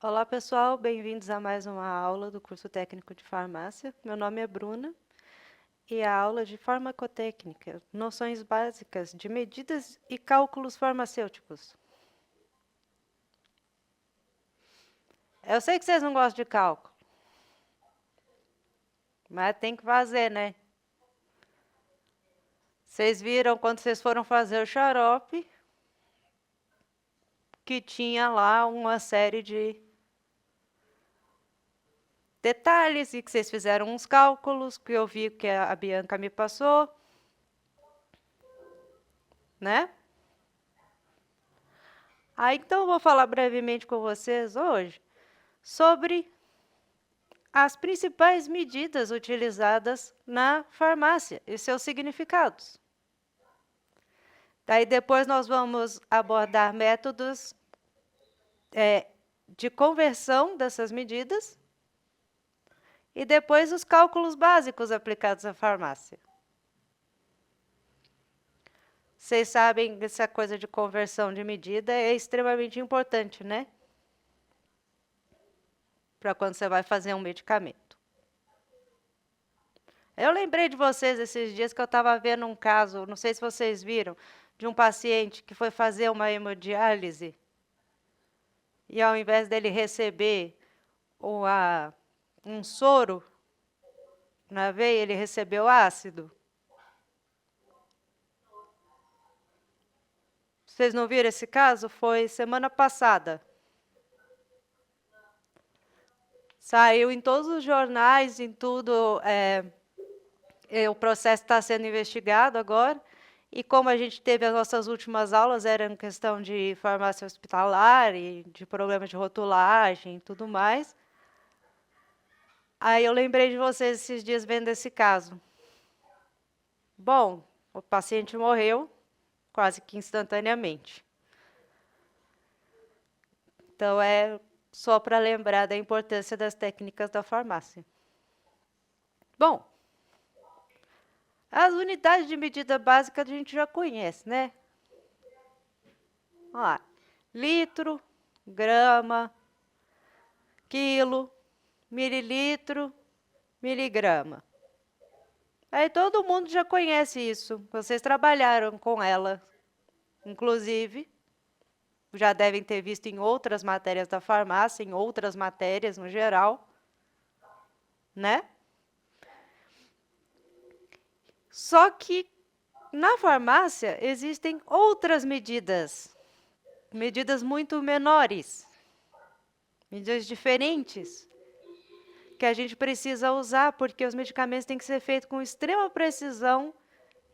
Olá, pessoal, bem-vindos a mais uma aula do curso técnico de farmácia. Meu nome é Bruna e a aula de farmacotécnica, noções básicas de medidas e cálculos farmacêuticos. Eu sei que vocês não gostam de cálculo, mas tem que fazer, né? Vocês viram quando vocês foram fazer o xarope que tinha lá uma série de detalhes e que vocês fizeram uns cálculos que eu vi que a Bianca me passou, né? Então eu vou falar brevemente com vocês hoje sobre as principais medidas utilizadas na farmácia e seus significados. Daí depois nós vamos abordar métodos de conversão dessas medidas e depois os cálculos básicos aplicados à farmácia. Vocês sabem que essa coisa de conversão de medida é extremamente importante, né? Para quando você vai fazer um medicamento. Eu lembrei de vocês esses dias que eu estava vendo um caso, não sei se vocês viram, de um paciente que foi fazer uma hemodiálise e ao invés dele receber um soro na veia, ele recebeu ácido. Vocês não viram esse caso? Foi semana passada. Saiu em todos os jornais, em tudo. O processo está sendo investigado agora. E como a gente teve as nossas últimas aulas, era em questão de farmácia hospitalar e de problemas de rotulagem e tudo mais. Aí eu lembrei de vocês esses dias vendo esse caso. Bom, o paciente morreu quase que instantaneamente. Então, é só para lembrar da importância das técnicas da farmácia. Bom, as unidades de medida básica a gente já conhece, né? Vamos lá. Litro, grama, quilo, mililitro, miligrama. Aí todo mundo já conhece isso. Vocês trabalharam com ela, inclusive. Já devem ter visto em outras matérias da farmácia, em outras matérias no geral, né? Só que na farmácia existem outras medidas muito menores, medidas diferentes, que a gente precisa usar, porque os medicamentos têm que ser feitos com extrema precisão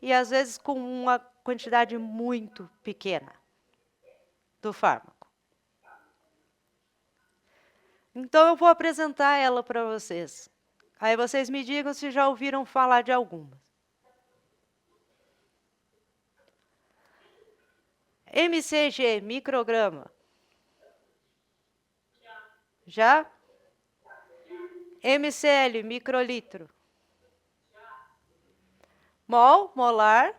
e, às vezes, com uma quantidade muito pequena do fármaco. Então, eu vou apresentar ela para vocês. Aí vocês me digam se já ouviram falar de algumas. mcg, micrograma. Já? mcl, microlitro. Mol, molar.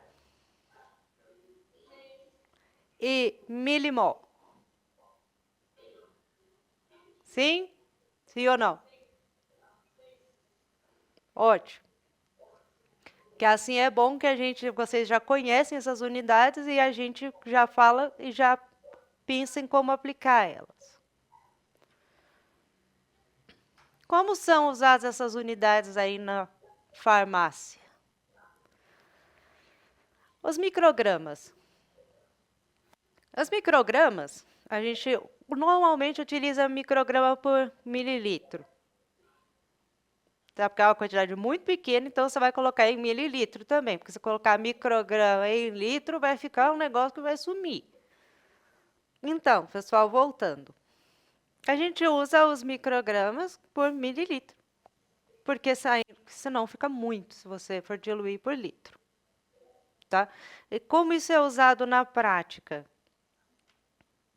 E milimol. Sim? Sim ou não? Ótimo. Que assim é bom que vocês já conhecem essas unidades e a gente já fala e já pensa em como aplicar elas. Como são usadas essas unidades aí na farmácia? Os microgramas. Os microgramas, a gente normalmente utiliza micrograma por mililitro. Tá? Porque é uma quantidade muito pequena, então você vai colocar em mililitro também. Porque se colocar micrograma em litro, vai ficar um negócio que vai sumir. Então, pessoal, voltando. A gente usa os microgramas por mililitro. Porque senão fica muito se você for diluir por litro. Tá? E como isso é usado na prática?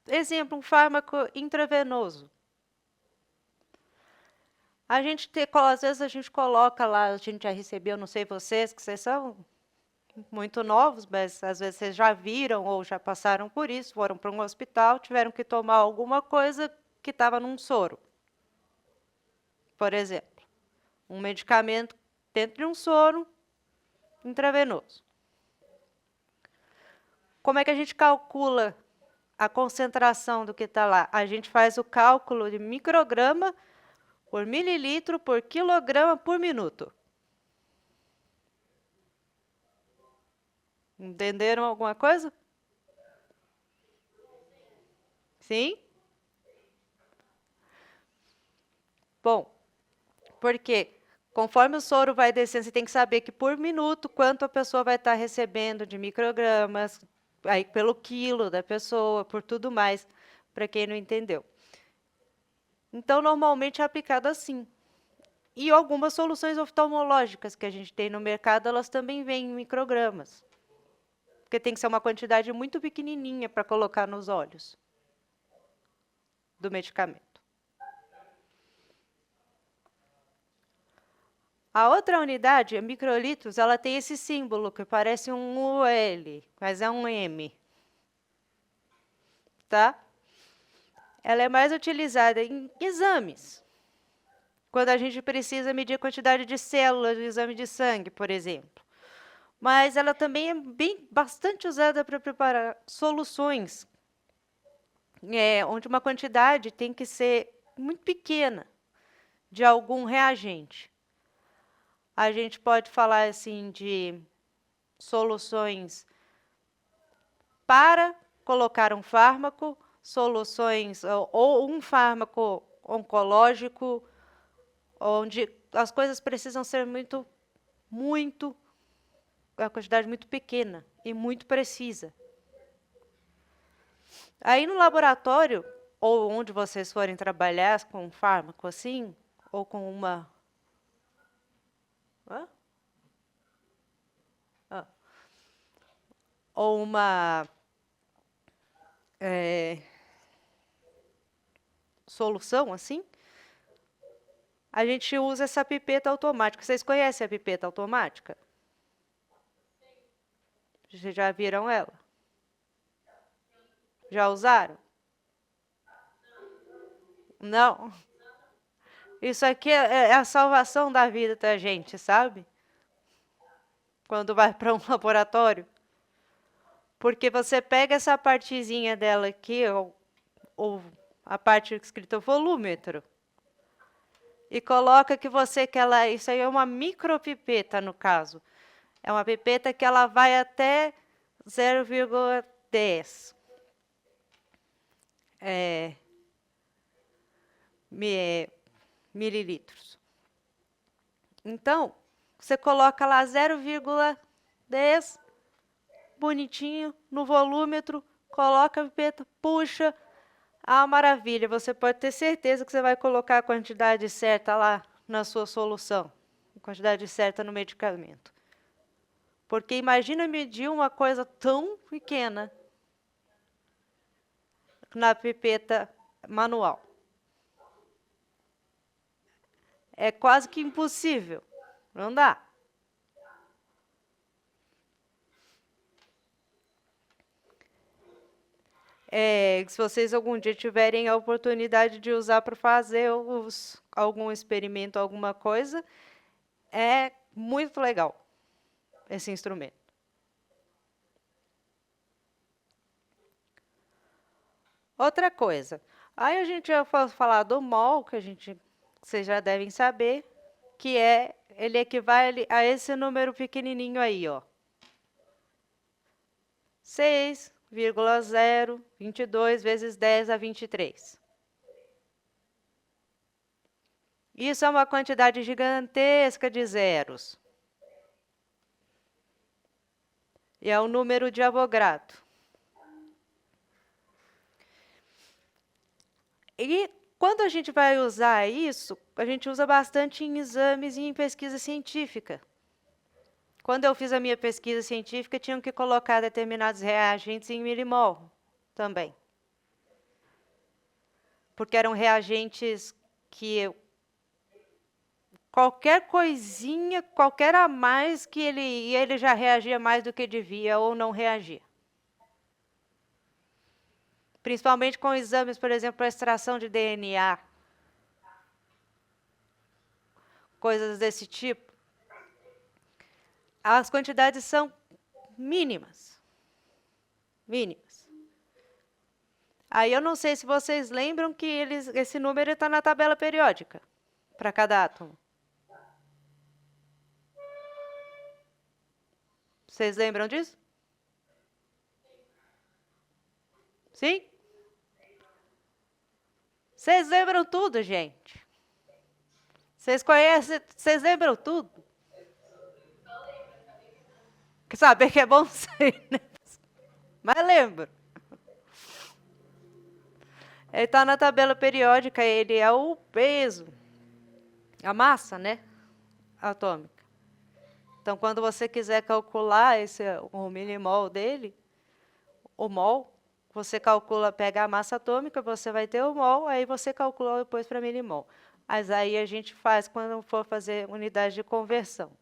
Exemplo, um fármaco intravenoso. Às vezes a gente coloca lá, a gente já recebeu, não sei vocês, que vocês são muito novos, mas às vezes vocês já viram ou já passaram por isso, foram para um hospital, tiveram que tomar alguma coisa que estava num soro, por exemplo. Um medicamento dentro de um soro intravenoso. Como é que a gente calcula a concentração do que está lá? A gente faz o cálculo de micrograma por mililitro por quilograma por minuto. Entenderam alguma coisa? Sim? Bom, porque conforme o soro vai descendo, você tem que saber que por minuto quanto a pessoa vai estar recebendo de microgramas, aí pelo quilo da pessoa, por tudo mais, para quem não entendeu. Então, normalmente é aplicado assim. E algumas soluções oftalmológicas que a gente tem no mercado, elas também vêm em microgramas. Porque tem que ser uma quantidade muito pequenininha para colocar nos olhos do medicamento. A outra unidade, a microlitros, ela tem esse símbolo que parece um UL, mas é um M. Tá? Ela é mais utilizada em exames. Quando a gente precisa medir a quantidade de células do exame de sangue, por exemplo. Mas ela também é bastante usada para preparar soluções, onde uma quantidade tem que ser muito pequena de algum reagente. A gente pode falar assim de soluções para colocar um fármaco, soluções ou um fármaco oncológico, onde as coisas precisam ser a quantidade muito pequena e muito precisa. Aí no laboratório, ou onde vocês forem trabalhar com um fármaco assim, ou com uma... ou uma solução assim, a gente usa essa pipeta automática. Vocês conhecem a pipeta automática? Vocês já viram ela? Já usaram? Não? Isso aqui é a salvação da vida da gente, sabe? Quando vai para um laboratório. Porque você pega essa partezinha dela aqui, ou a parte escrita volúmetro, e coloca que você quer lá. Isso aí é uma micropipeta, no caso. É uma pipeta que ela vai até 0,10 mililitros. Então, você coloca lá 0,10, bonitinho, no volúmetro, coloca a pipeta, puxa. Ah, maravilha, você pode ter certeza que você vai colocar a quantidade certa lá na sua solução, a quantidade certa no medicamento. Porque imagina medir uma coisa tão pequena na pipeta manual. É quase que impossível, não dá. Se vocês algum dia tiverem a oportunidade de usar para fazer algum experimento, alguma coisa, é muito legal esse instrumento. Outra coisa, aí a gente já vai falar do mol, que vocês já devem saber, que ele equivale a esse número pequenininho aí, ó. 6,022 vezes 10 a 23. Isso é uma quantidade gigantesca de zeros. E é o número de Avogadro. E quando a gente vai usar isso, a gente usa bastante em exames e em pesquisa científica. Quando eu fiz a minha pesquisa científica, tinham que colocar determinados reagentes em milimol também. Porque eram reagentes que qualquer coisinha, qualquer a mais que ele já reagia mais do que devia ou não reagia. Principalmente com exames, por exemplo, para extração de DNA, coisas desse tipo. As quantidades são mínimas. Mínimas. Aí eu não sei se vocês lembram que esse número está na tabela periódica, para cada átomo. Vocês lembram disso? Sim? Vocês lembram tudo, gente? Vocês conhecem, vocês lembram tudo? Quer saber que é bom sei, né? Mas lembro. Ele está na tabela periódica, ele é o peso, a massa, né? Atômica. Então, quando você quiser calcular o milimol dele, o mol, você calcula, pega a massa atômica, você vai ter o mol, aí você calcula depois para milimol. Mas aí a gente faz quando for fazer unidade de conversão.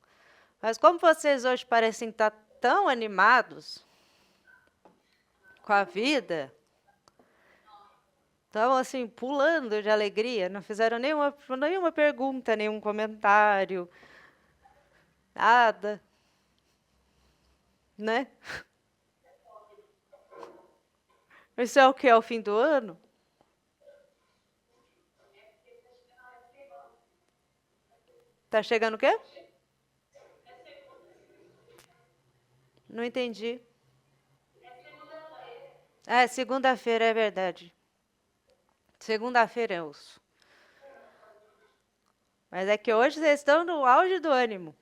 Mas como vocês hoje parecem estar tão animados com a vida, estão assim, pulando de alegria, não fizeram nenhuma pergunta, nenhum comentário, nada, né? Isso é o que? É o fim do ano? Tá chegando o quê? Não entendi. É, segunda-feira, é verdade. Segunda-feira eu uso. Mas é que hoje vocês estão no auge do ânimo.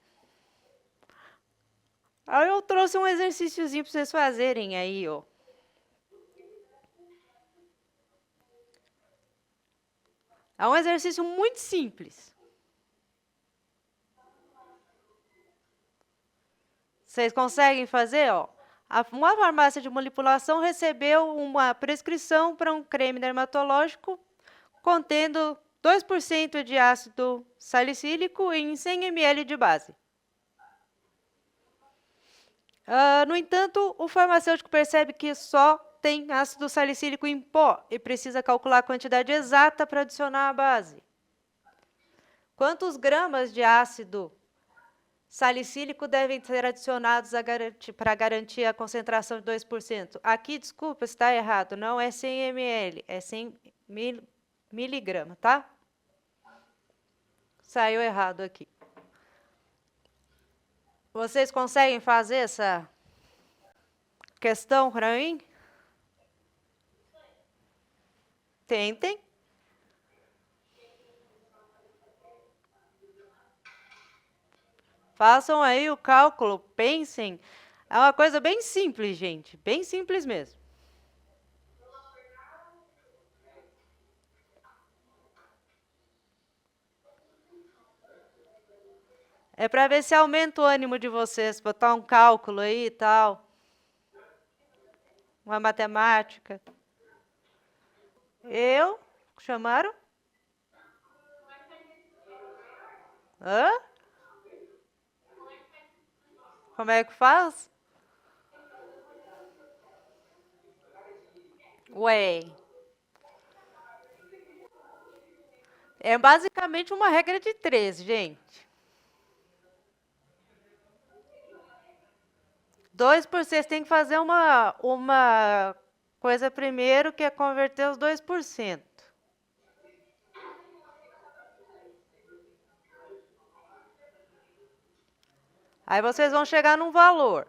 Aí eu trouxe um exercíciozinho para vocês fazerem aí, ó. É um exercício muito simples. Vocês conseguem fazer, ó? Uma farmácia de manipulação recebeu uma prescrição para um creme dermatológico contendo 2% de ácido salicílico em 100 ml de base. No entanto, o farmacêutico percebe que só tem ácido salicílico em pó e precisa calcular a quantidade exata para adicionar a base. Quantos gramas de ácido salicílico devem ser adicionados para garantir a concentração de 2%? Aqui, desculpa, está errado, não é 100 ml, é 100 miligrama, tá? Saiu errado aqui. Vocês conseguem fazer essa questão para mim? Tentem. Façam aí o cálculo, pensem. É uma coisa bem simples, gente. Bem simples mesmo. É para ver se aumenta o ânimo de vocês, botar um cálculo aí e tal. Uma matemática. Chamaram? Hã? Como é que faz? Ué. É basicamente uma regra de 3, gente. 2%, tem que fazer uma coisa primeiro, que é converter os 2%. Aí vocês vão chegar num valor.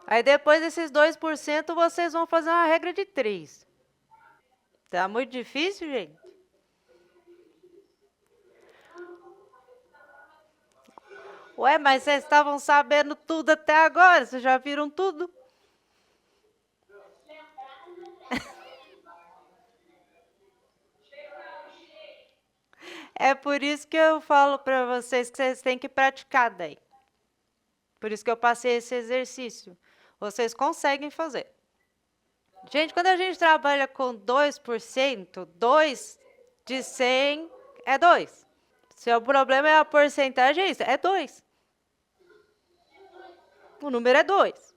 Aí depois desses 2%, vocês vão fazer uma regra de 3. Tá muito difícil, gente? Ué, mas vocês estavam sabendo tudo até agora, vocês já viram tudo? É por isso que eu falo para vocês que vocês têm que praticar daí. Por isso que eu passei esse exercício. Vocês conseguem fazer. Gente, quando a gente trabalha com 2%, 2 de 100 é 2. Se o problema é a porcentagem, é isso, é 2. O número é 2.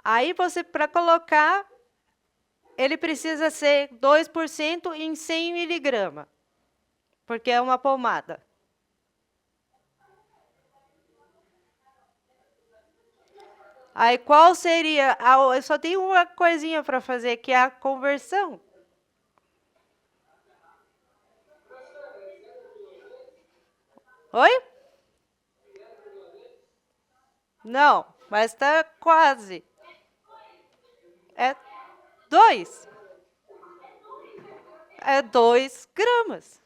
Aí você, para colocar, ele precisa ser 2% em 100 miligramas, porque é uma pomada. Aí qual seria? Eu só tenho uma coisinha para fazer, que é a conversão. Oi? Não, mas está quase. É 2. É 2 gramas.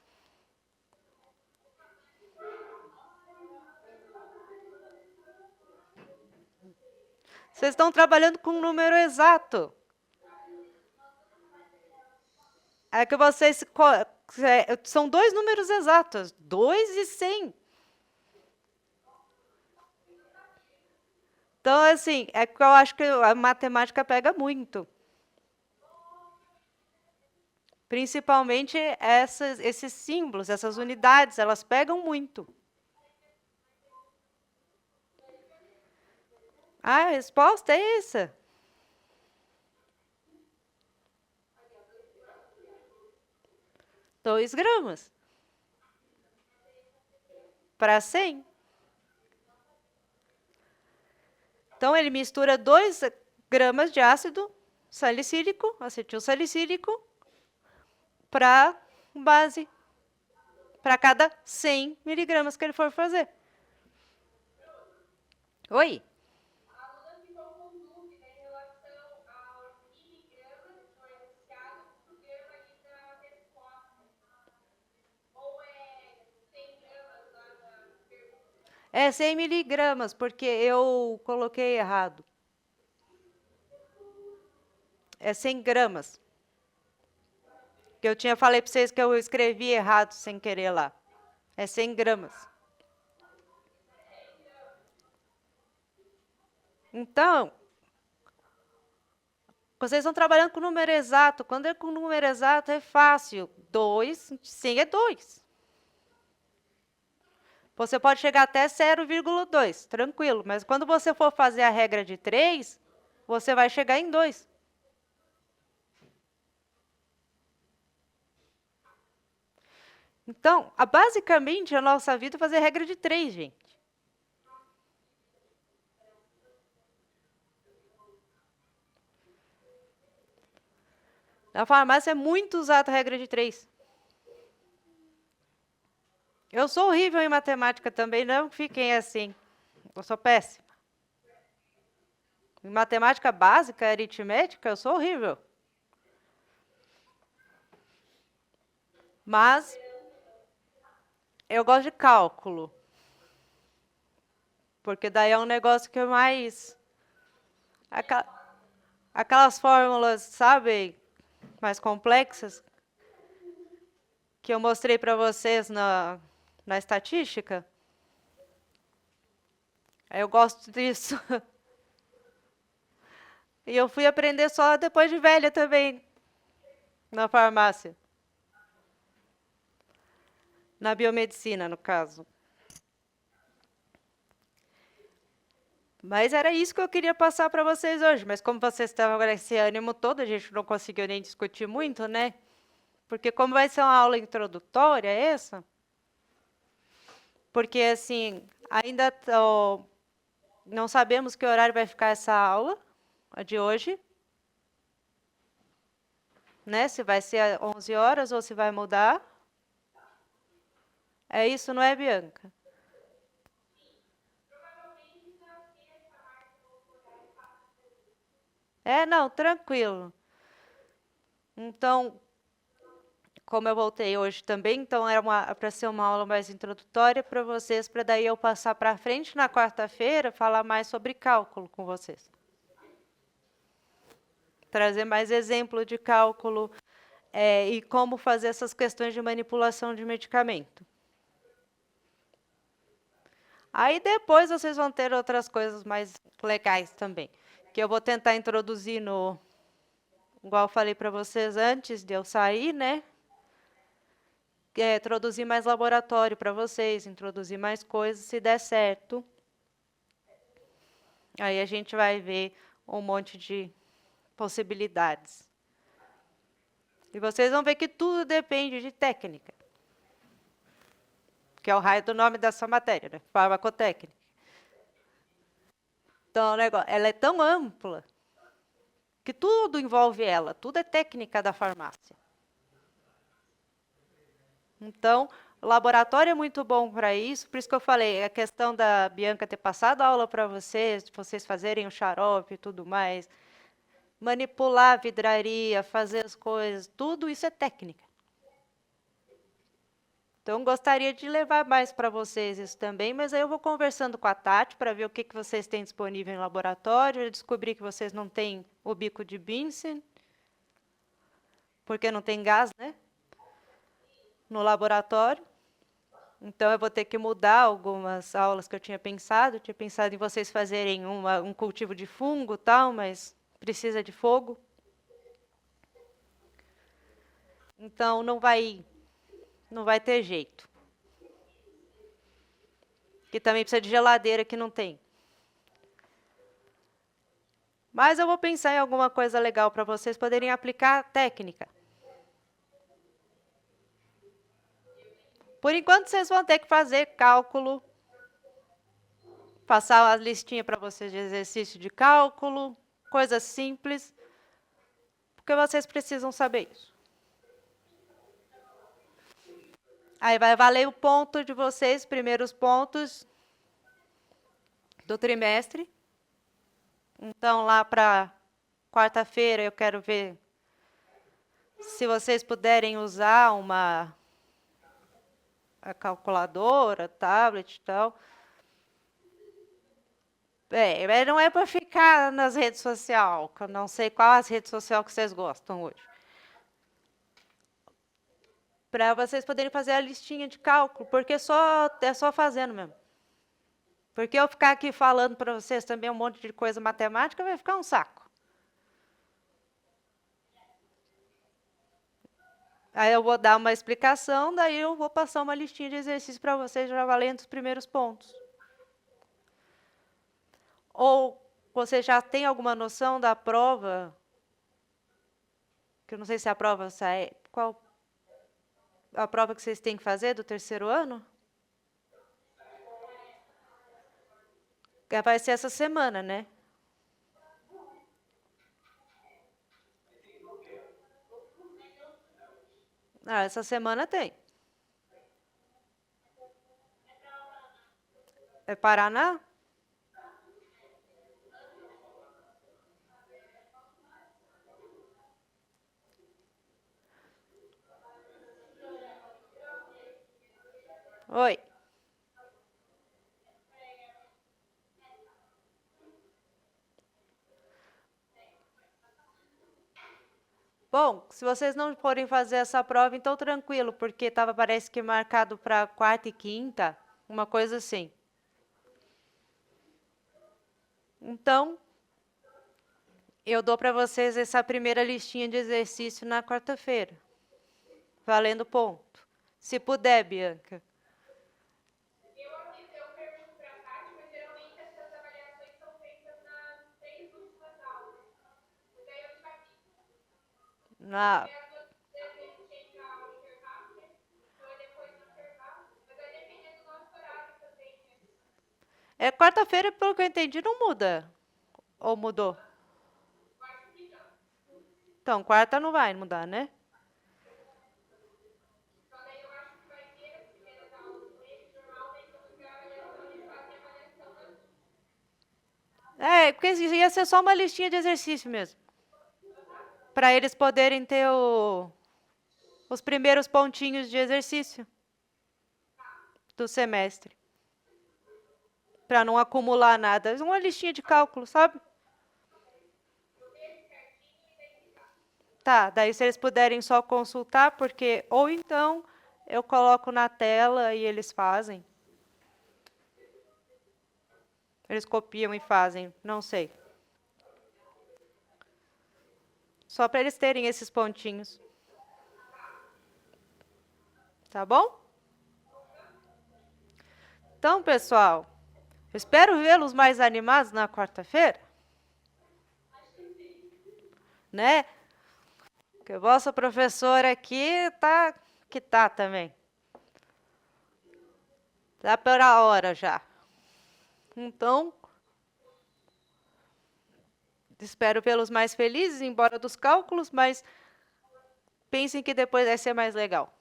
Vocês estão trabalhando com um número exato. É que vocês... São 2 números exatos. 2 e 100. Então, assim, é que eu acho que a matemática pega muito. Principalmente esses símbolos, essas unidades, elas pegam muito. A resposta é essa. Dois gramas. Para 100. Então, ele mistura 2 gramas de ácido salicílico, acetil salicílico, para base, para cada 100 miligramas que ele for fazer. Oi? É 100 miligramas, porque eu coloquei errado. É 100 gramas. Que eu tinha falei para vocês que eu escrevi errado sem querer lá. É 100 gramas. Então, vocês estão trabalhando com número exato. Quando é com número exato, é fácil. 2, 100 é 2. Você pode chegar até 0,2, tranquilo. Mas quando você for fazer a regra de 3, você vai chegar em 2. Então, basicamente, a nossa vida é fazer regra de 3, gente. Na farmácia é muito usada a regra de 3. Eu sou horrível em matemática também, não fiquem assim. Eu sou péssima. Em matemática básica, aritmética, eu sou horrível. Mas eu gosto de cálculo. Porque daí é um negócio que é mais... Aquelas fórmulas, sabe? Mais complexas. Que eu mostrei para vocês na estatística. Eu gosto disso. E eu fui aprender só depois de velha também. Na farmácia. Na biomedicina, no caso. Mas era isso que eu queria passar para vocês hoje. Mas como vocês estavam com esse ânimo todo, a gente não conseguiu nem discutir muito, né? Porque como vai ser uma aula introdutória essa, porque assim, ainda não sabemos que horário vai ficar essa aula, a de hoje. Né? Se vai ser às 11 horas ou se vai mudar. É isso, não é, Bianca? É, não, tranquilo. Então, como eu voltei hoje também, então era para ser uma aula mais introdutória para vocês, para daí eu passar para frente na quarta-feira, falar mais sobre cálculo com vocês. Trazer mais exemplo de cálculo e como fazer essas questões de manipulação de medicamento. Aí depois vocês vão ter outras coisas mais legais também, que eu vou tentar introduzir igual eu falei para vocês antes de eu sair, né? introduzir mais laboratório para vocês, introduzir mais coisas, se der certo. Aí a gente vai ver um monte de possibilidades. E vocês vão ver que tudo depende de técnica, que é o raio do nome dessa matéria, né? Farmacotécnica. Então, ela é tão ampla que tudo envolve ela, tudo é técnica da farmácia. Então, o laboratório é muito bom para isso, por isso que eu falei, a questão da Bianca ter passado a aula para vocês fazerem o xarope e tudo mais, manipular a vidraria, fazer as coisas, tudo isso é técnica. Então, gostaria de levar mais para vocês isso também, mas aí eu vou conversando com a Tati para ver o que vocês têm disponível em laboratório. Eu descobri que vocês não têm o bico de Bunsen, porque não tem gás, né? No laboratório. Então, eu vou ter que mudar algumas aulas que eu tinha pensado. Eu tinha pensado em vocês fazerem um cultivo de fungo e tal, mas precisa de fogo. Então, não vai ter jeito. E também precisa de geladeira, que não tem. Mas eu vou pensar em alguma coisa legal para vocês poderem aplicar a técnica. Por enquanto, vocês vão ter que fazer cálculo, passar a listinha para vocês de exercício de cálculo, coisas simples, porque vocês precisam saber isso. Aí vai valer o ponto de vocês, primeiros pontos do trimestre. Então, lá para quarta-feira, eu quero ver se vocês puderem usar a calculadora, tablet e tal. Não é para ficar nas redes sociais, que eu não sei qual as redes sociais que vocês gostam hoje. Para vocês poderem fazer a listinha de cálculo, porque é só fazendo mesmo. Porque eu ficar aqui falando para vocês também um monte de coisa matemática, vai ficar um saco. Aí eu vou dar uma explicação, daí eu vou passar uma listinha de exercícios para vocês já valendo os primeiros pontos. Ou você já tem alguma noção da prova? Que eu não sei se a prova sai. Qual a prova que vocês têm que fazer do terceiro ano? Vai ser essa semana, né? Ah, essa semana tem. É Paraná? Oi. Bom, se vocês não forem fazer essa prova, então tranquilo, porque estava parece que marcado para quarta e quinta, uma coisa assim. Então, eu dou para vocês essa primeira listinha de exercício na quarta-feira, valendo ponto. Se puder, Bianca. Eu pergunto para a Tati, mas geralmente essas avaliações são feitas nas 3 últimas aulas. Daí eu te aviso. Na... É quarta-feira, pelo que eu entendi, não muda. Ou mudou? Então, quarta não vai mudar, né? Porque ia ser só uma listinha de exercício mesmo. Para eles poderem ter os primeiros pontinhos de exercício do semestre. Para não acumular nada. Uma listinha de cálculo, sabe? Tá, daí se eles puderem só consultar, porque... Ou então, eu coloco na tela e eles fazem. Eles copiam e fazem, não sei. Só para eles terem esses pontinhos. Tá bom? Então, pessoal, espero vê-los mais animados na quarta-feira. Né? Porque a vossa professora aqui tá que tá também. Tá pela hora já. Então, espero vê-los mais felizes, embora dos cálculos, mas pensem que depois vai ser mais legal.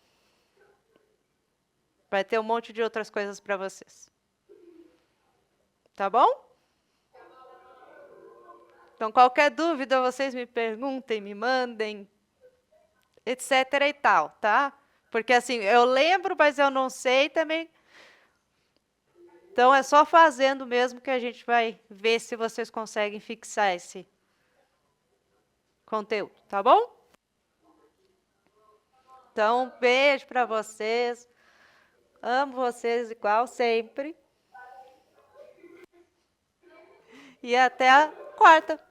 Vai ter um monte de outras coisas para vocês. Tá bom? Então, qualquer dúvida, vocês me perguntem, me mandem, etc e tal, tá? Porque assim, eu lembro, mas eu não sei também. Então, é só fazendo mesmo que a gente vai ver se vocês conseguem fixar esse conteúdo, tá bom? Então, beijo para vocês. Amo vocês igual sempre. E até a quarta.